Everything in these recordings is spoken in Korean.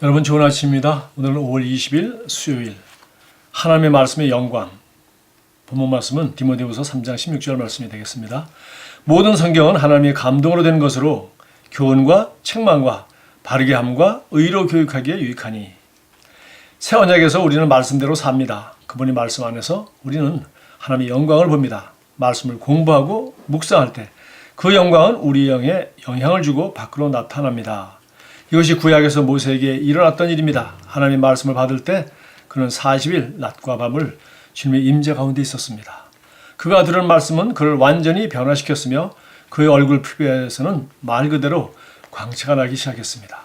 여러분 좋은 아침입니다. 오늘은 5월 20일 수요일 하나님의 말씀의 영광 본문 말씀은 디모데후서 3장 16절 말씀이 되겠습니다. 모든 성경은 하나님의 감동으로 된 것으로 교훈과 책망과 바르게 함과 의로 교육하기에 유익하니 새 언약에서 우리는 말씀대로 삽니다. 그분이 말씀 안에서 우리는 하나님의 영광을 봅니다. 말씀을 공부하고 묵상할 때 그 영광은 우리 영에 영향을 주고 밖으로 나타납니다. 이것이 구약에서 모세에게 일어났던 일입니다. 하나님 말씀을 받을 때 그는 40일 낮과 밤을 주님의 임재 가운데 있었습니다. 그가 들은 말씀은 그를 완전히 변화시켰으며 그의 얼굴 피부에서는 말 그대로 광채가 나기 시작했습니다.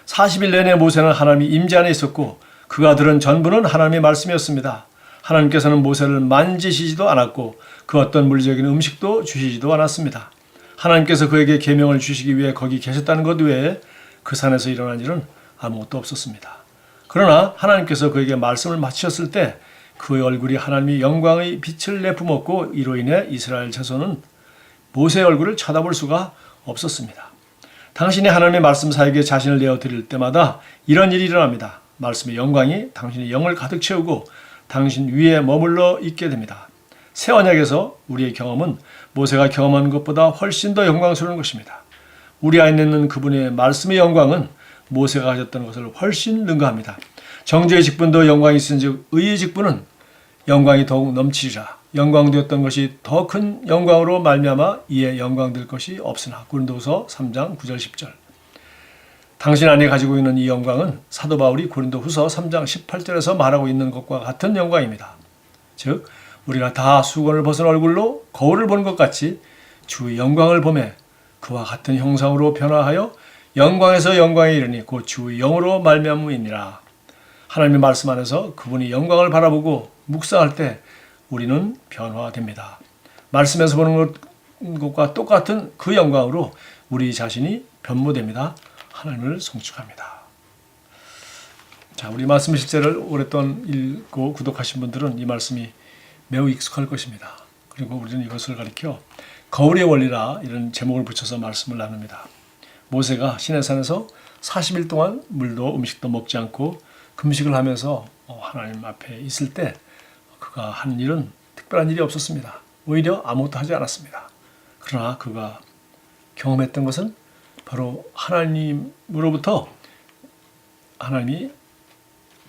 40일 내내 모세는 하나님의 임재 안에 있었고 그가 들은 전부는 하나님의 말씀이었습니다. 하나님께서는 모세를 만지시지도 않았고 그 어떤 물리적인 음식도 주시지도 않았습니다. 하나님께서 그에게 계명을 주시기 위해 거기 계셨다는 것 외에 그 산에서 일어난 일은 아무것도 없었습니다. 그러나 하나님께서 그에게 말씀을 마치셨을 때 그의 얼굴이 하나님의 영광의 빛을 내뿜었고 이로 인해 이스라엘 자손은 모세의 얼굴을 쳐다볼 수가 없었습니다. 당신이 하나님의 말씀 사역에 자신을 내어드릴 때마다 이런 일이 일어납니다. 말씀의 영광이 당신의 영을 가득 채우고 당신 위에 머물러 있게 됩니다. 새 언약에서 우리의 경험은 모세가 경험한 것보다 훨씬 더 영광스러운 것입니다. 우리 안에 있는 그분의 말씀의 영광은 모세가 가졌던 것을 훨씬 능가합니다. 정죄의 직분도 영광이 있은즉 의의 직분은 영광이 더욱 넘치리라. 영광되었던 것이 더 큰 영광으로 말미암아 이에 영광될 것이 없으나. 고린도후서 3장 9절 10절. 당신 안에 가지고 있는 이 영광은 사도 바울이 고린도후서 3장 18절에서 말하고 있는 것과 같은 영광입니다. 즉 우리가 다 수건을 벗은 얼굴로 거울을 보는 것 같이 주의 영광을 보매 그와 같은 형상으로 변화하여 영광에서 영광에 이르니 곧 주의 영으로 말미암음이니라. 하나님의 말씀 안에서 그분이 영광을 바라보고 묵상할 때 우리는 변화됩니다. 말씀에서 보는 것과 똑같은 그 영광으로 우리 자신이 변모됩니다. 하나님을 송축합니다. 자, 우리 말씀 실제를 오랫동안 읽고 구독하신 분들은 이 말씀이 매우 익숙할 것입니다. 그리고 우리는 이것을 가리켜 거울의 원리라 이런 제목을 붙여서 말씀을 나눕니다. 모세가 시내산에서 40일 동안 물도 음식도 먹지 않고 금식을 하면서 하나님 앞에 있을 때 그가 한 일은 특별한 일이 없었습니다. 오히려 아무것도 하지 않았습니다. 그러나 그가 경험했던 것은 바로 하나님으로부터 하나님이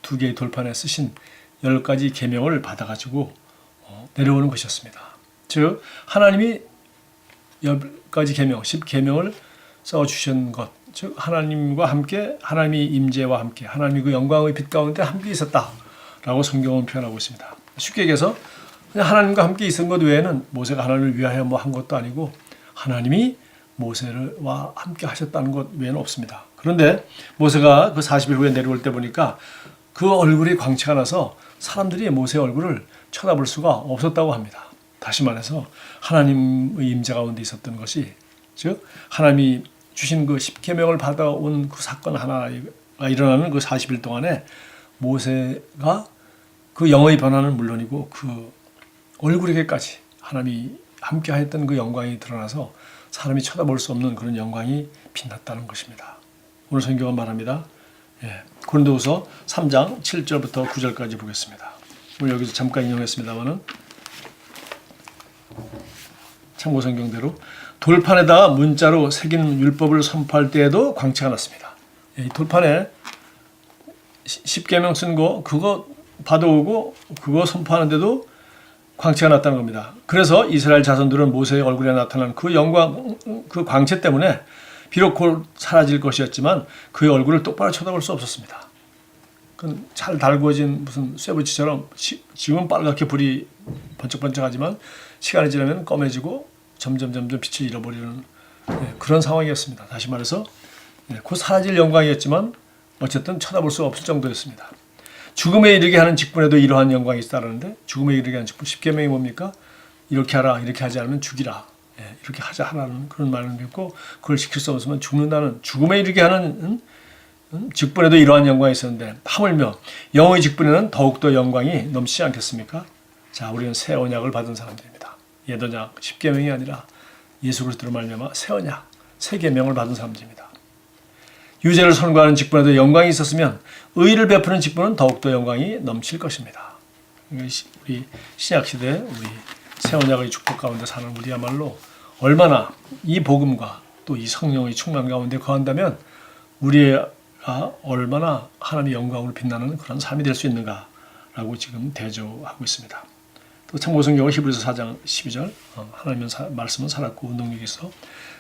2개의 돌판에 쓰신 10가지 계명을 받아가지고 내려오는 것이었습니다. 즉 하나님이 10가지 계명, 10계명을 써주신 것, 즉 하나님과 함께 하나님의 임재와 함께 하나님의 그 영광의 빛 가운데 함께 있었다라고 성경은 표현하고 있습니다. 쉽게 얘기해서 그냥 하나님과 함께 있은 것 외에는 모세가 하나님을 위하여 뭐 한 것도 아니고 하나님이 모세와 함께 하셨다는 것 외에는 없습니다. 그런데 모세가 그 40일 후에 내려올 때 보니까 그 얼굴이 광채가 나서 사람들이 모세의 얼굴을 쳐다볼 수가 없었다고 합니다. 다시 말해서 하나님의 임재 가운데 있었던 것이, 즉 하나님이 주신 그 10계명을 받아온 그 사건 하나가 일어나는 그 40일 동안에 모세가 그 영의 변화는 물론이고 그 얼굴에게까지 하나님이 함께 하였던 그 영광이 드러나서 사람이 쳐다볼 수 없는 그런 영광이 빛났다는 것입니다. 오늘 성경은 말합니다. 고린도후서 3장 7절부터 9절까지 보겠습니다. 오늘 여기서 잠깐 인용했습니다만은 참고 성경대로 돌판에다가 문자로 새긴 율법을 선포할 때에도 광채가 났습니다. 이 돌판에 10계명 쓴 거 그거 받아오고 그거 선포하는데도 광채가 났다는 겁니다. 그래서 이스라엘 자손들은 모세의 얼굴에 나타난 그 영광, 그 광채 때문에 비록 곧 사라질 것이었지만 그의 얼굴을 똑바로 쳐다볼 수 없었습니다. 잘 달구어진 무슨 쇠붙이처럼 지금 빨갛게 불이 번쩍번쩍하지만 시간이 지나면 검해지고 점점 빛을 잃어버리는 그런 상황이었습니다. 다시 말해서 곧 사라질 영광이었지만 어쨌든 쳐다볼 수 없을 정도였습니다. 죽음에 이르게 하는 직분에도 이러한 영광이 있다는데 죽음에 이르게 하는 직분 10계명이 뭡니까? 이렇게 하라, 이렇게 하지 않으면 죽이라, 이렇게 하자 하라는 그런 말은 있고 그걸 지킬 수 없으면 죽는다는 죽음에 이르게 하는 직분에도 이러한 영광이 있었는데 하물며 영의 직분에는 더욱더 영광이 넘치지 않겠습니까? 자, 우리는 새 언약을 받은 사람들입니다. 옛 언약 10계명이 아니라 예수 그리스도로 말미암아 새 언약, 새 계명을 받은 사람들입니다. 유죄를 선고하는 직분에도 영광이 있었으면 의를 베푸는 직분은 더욱더 영광이 넘칠 것입니다. 우리 신약시대 우리 새 언약의 축복 가운데 사는 우리야말로 얼마나 이 복음과 또 이 성령의 충만 가운데 거한다면 우리가 얼마나 하나님의 영광으로 빛나는 그런 삶이 될 수 있는가라고 지금 대조하고 있습니다. 또 참고성경은 히브리서 4장 12절 하나님의 말씀은 살았고 운동력이 있어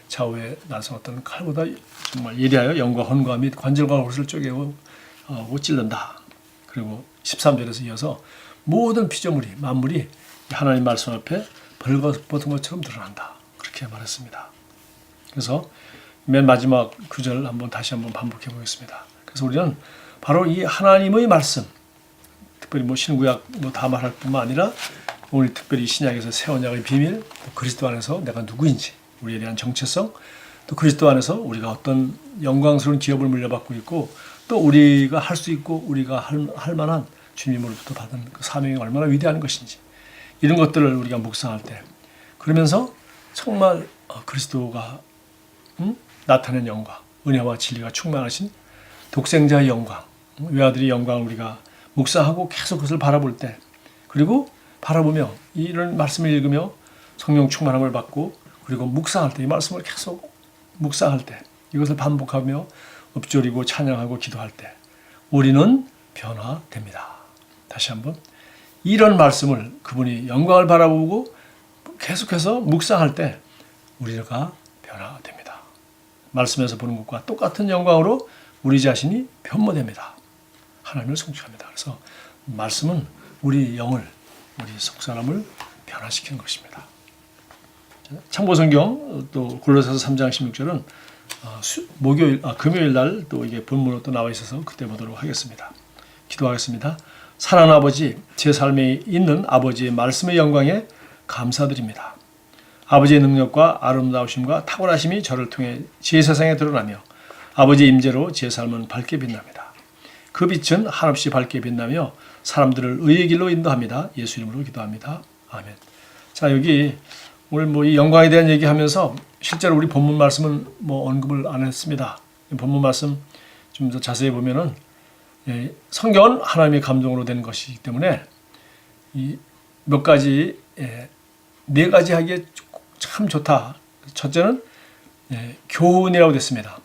좌우에 나선 어떤 칼보다 정말 예리하여 영과 혼과 및 관절과 옷을 쪼개고 찔른다. 그리고 13절에서 이어서 모든 피조물이 만물이 하나님 말씀 앞에 벌거벗은 것처럼 드러난다. 그렇게 말했습니다. 그래서 맨 마지막 구절 다시 한번 반복해 보겠습니다. 그래서 우리는 바로 이 하나님의 말씀, 특별히 신구약 다 말할 뿐만 아니라 오늘 특별히 신약에서 새 언약의 비밀, 그리스도 안에서 내가 누구인지, 우리에 대한 정체성, 또 그리스도 안에서 우리가 어떤 영광스러운 기업을 물려받고 있고, 또 우리가 할 수 있고 우리가 할 만한 주님으로부터 받은 그 사명이 얼마나 위대한 것인지, 이런 것들을 우리가 묵상할 때, 그러면서 정말 그리스도가 나타낸 영광, 은혜와 진리가 충만하신 독생자의 영광, 외아들의 영광을 우리가 묵상하고 계속 그것을 바라볼 때, 그리고 바라보며 이런 말씀을 읽으며 성령 충만함을 받고, 그리고 묵상할 때, 이 말씀을 계속 묵상할 때, 이것을 반복하며 읊조리고 찬양하고 기도할 때 우리는 변화됩니다. 다시 한번 이런 말씀을 그분이 영광을 바라보고 계속해서 묵상할 때 우리가 변화됩니다. 말씀에서 보는 것과 똑같은 영광으로 우리 자신이 변모됩니다. 하나님을 성취합니다. 그래서 말씀은 우리 영을, 우리 속사람을 변화시키는 것입니다. 참고성경 또 골로새서 3장 16절은 금요일 날 또 이게 본문으로 또 나와 있어서 그때 보도록 하겠습니다. 기도하겠습니다. 사랑하는 아버지, 제 삶에 있는 아버지의 말씀의 영광에 감사드립니다. 아버지의 능력과 아름다우심과 탁월하심이 저를 통해 제 세상에 드러나며 아버지의 임재로 제 삶은 밝게 빛납니다. 그 빛은 한없이 밝게 빛나며 사람들을 의의 길로 인도합니다. 예수 이름으로 기도합니다. 아멘. 자, 여기 오늘 이 영광에 대한 얘기하면서 실제로 우리 본문 말씀은 언급을 안 했습니다. 본문 말씀 좀 더 자세히 보면은 성경은 하나님의 감동으로 된 것이기 때문에 이 몇 가지 네 가지 하기에 참 좋다. 첫째는 교훈이라고 됐습니다.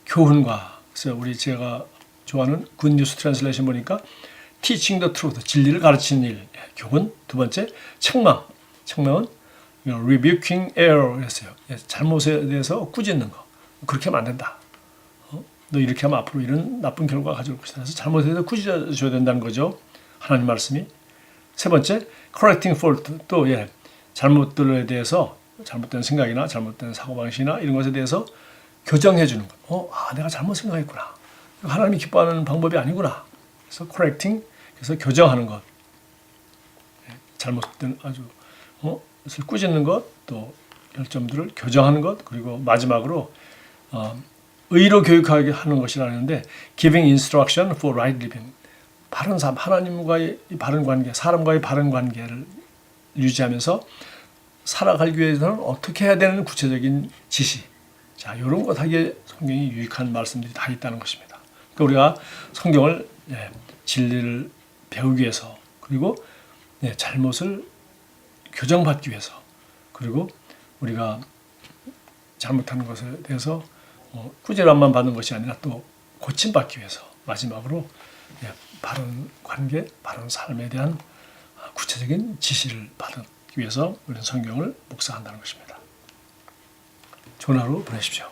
교훈과 그래서 제가 좋아하는 굿뉴스 트랜슬레이션 보니까 teaching the truth, 진리를 가르치는 일, 교훈. 두 번째 책망은 rebuking error 했어요. 잘못에 대해서 꾸짖는 거. 그렇게 하면 안 된다. 너 이렇게 하면 앞으로 이런 나쁜 결과가 가져올 것이다. 그래서 잘못에 대해서 꾸짖어줘야 된다는 거죠. 하나님 말씀이. 세 번째, correcting fault. 또 잘못들에 대해서 잘못된 생각이나 잘못된 사고방식이나 이런 것에 대해서 교정해 주는 것. 내가 잘못 생각했구나. 하나님이 기뻐하는 방법이 아니구나. 그래서 correcting, 그래서 교정하는 것. 잘못된 아주 그것을 꾸짖는 것, 또 결점들을 교정하는 것, 그리고 마지막으로 의로 교육하게 하는 것이라는데 giving instruction for right living. 바른 삶, 하나님과의 바른 관계, 사람과의 바른 관계를 유지하면서 살아가기 위해서는 어떻게 해야 되는 구체적인 지시. 자, 이런 것 하기에 성경이 유익한 말씀들이 다 있다는 것입니다. 그러니까 우리가 성경을 진리를 배우기 위해서, 그리고 잘못을 교정받기 위해서, 그리고 우리가 잘못한 것에 대해서 꾸지람만 받는 것이 아니라 또 고침받기 위해서 마지막으로 바른 관계, 바른 삶에 대한 구체적인 지시를 받기 위해서 우리는 성경을 묵상한다는 것입니다. 좋은 하루 보내십시오.